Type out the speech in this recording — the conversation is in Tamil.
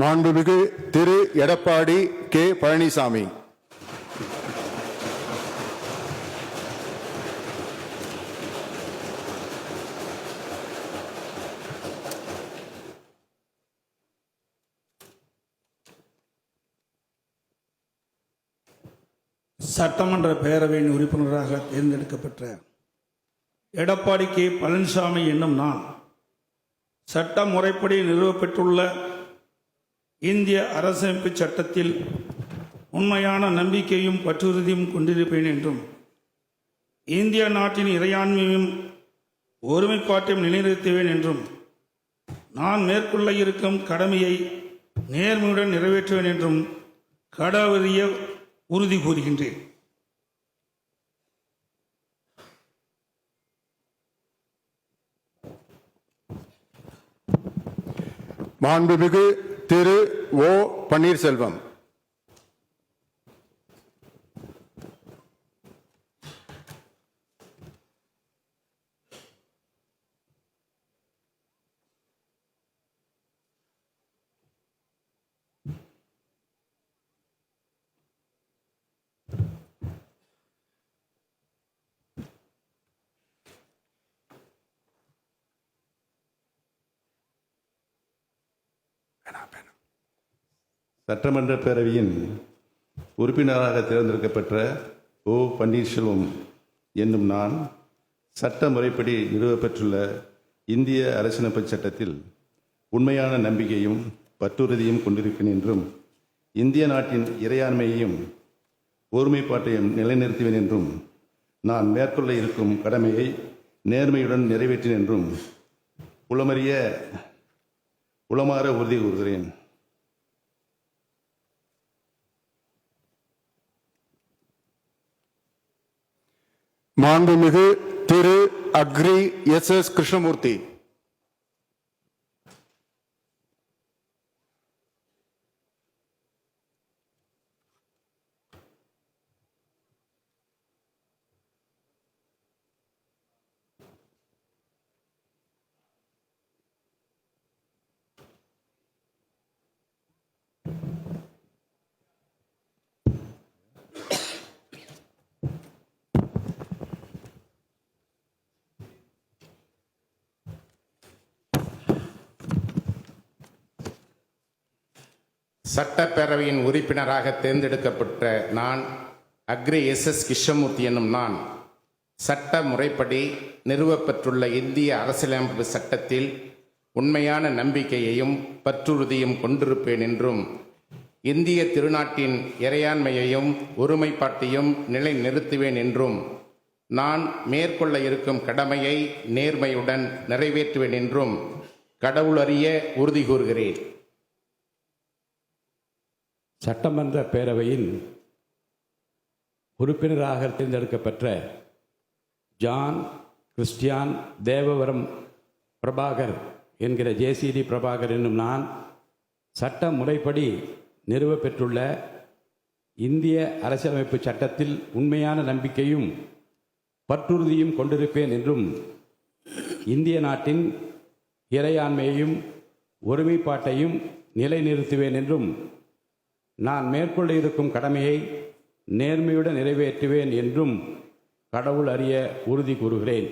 மாண்புமிகு திரு எடப்பாடி கே பழனிசாமி. சட்டமன்ற பேரவையின் உறுப்பினராக தேர்ந்தெடுக்கப்பட்ட எடப்பாடி கே பழனிசாமி என்னும் நான் சட்ட முறைப்படி நிறுவப்பெற்றுள்ள இந்திய அரசமைப்பு சட்டத்தில் உண்மையான நம்பிக்கையும் பற்றுறுதியும் கொண்டிருப்பேன் என்றும் இந்திய நாட்டின் இறையாண்மையும் ஒருமைப்பாட்டையும் நிலைநிறுத்துவேன் என்றும் நான் மேற்கொள்ள இருக்கும் கடமையை நேர்மையுடன் நிறைவேற்றுவேன் என்றும் கடவுளிய உறுதி கூறுகின்றேன். மாண்புமிகு திரு ஓ பன்னீர்செல்வம். சட்டமன்ற பேரவையின் உறுப்பினராக தேர்ந்தெடுக்கப்பட்ட ஓ பன்னீர்செல்வம் என்னும் நான் சட்ட முறைப்படி நிறுவப்பெற்றுள்ள இந்திய அரசியலமைப்பு சட்டத்தில் உண்மையான நம்பிக்கையும் பற்றுறுதியும் கொண்டிருக்கிறேன் என்றும் இந்திய நாட்டின் இறையாண்மையையும் ஒருமைப்பாட்டையும் நிலைநிறுத்துவேன் என்றும் நான் மேற்கொள்ள இருக்கும் கடமையை நேர்மையுடன் நிறைவேற்றேன் என்றும் உளமாற உறுதி கூறுகிறேன். மாண்புமிகு திரு அக்ரி எஸ் கிருஷ்ணமூர்த்தி. சட்டப்பேரவையின் உறுப்பினராக தேர்ந்தெடுக்கப்பட்ட நான் அக்ரி எஸ் கிருஷ்ணமூர்த்தி என்னும் நான் சட்ட முறைப்படி நிறுவப்பெற்றுள்ள இந்திய அரசியலமைப்பு சட்டத்தில் உண்மையான நம்பிக்கையையும் பற்றுறுதியும் கொண்டிருப்பேன் என்றும் இந்திய திருநாட்டின் இறையாண்மையையும் ஒருமைப்பாட்டையும் நிலைநிறுத்துவேன் என்றும் நான் மேற்கொள்ள இருக்கும் கடமையை நேர்மையுடன் நிறைவேற்றுவேன் என்றும் கடவுளறிய உறுதி கூறுகிறேன். சட்டமன்ற பேரவையின் உறுப்பினராக தேர்ந்தெடுக்கப்பட்ட ஜான் கிறிஸ்டியான் தேவவரம் பிரபாகர் என்கிற ஜேசிடி பிரபாகர் என்னும் நான் சட்ட முறைப்படி நிறுவப்பெற்றுள்ள இந்திய அரசியலமைப்பு சட்டத்தில் உண்மையான நம்பிக்கையும் பற்றுறுதியும் கொண்டிருப்பேன் என்றும் இந்திய நாட்டின் இறையாண்மையையும் ஒருமைப்பாட்டையும் நிலைநிறுத்துவேன் என்றும் நான் மேற்கொள்ள இருக்கும் கடமையை நேர்மையுடன் நிறைவேற்றுவேன் என்றும் கடவுள் அறிய உறுதி கூறுகிறேன்.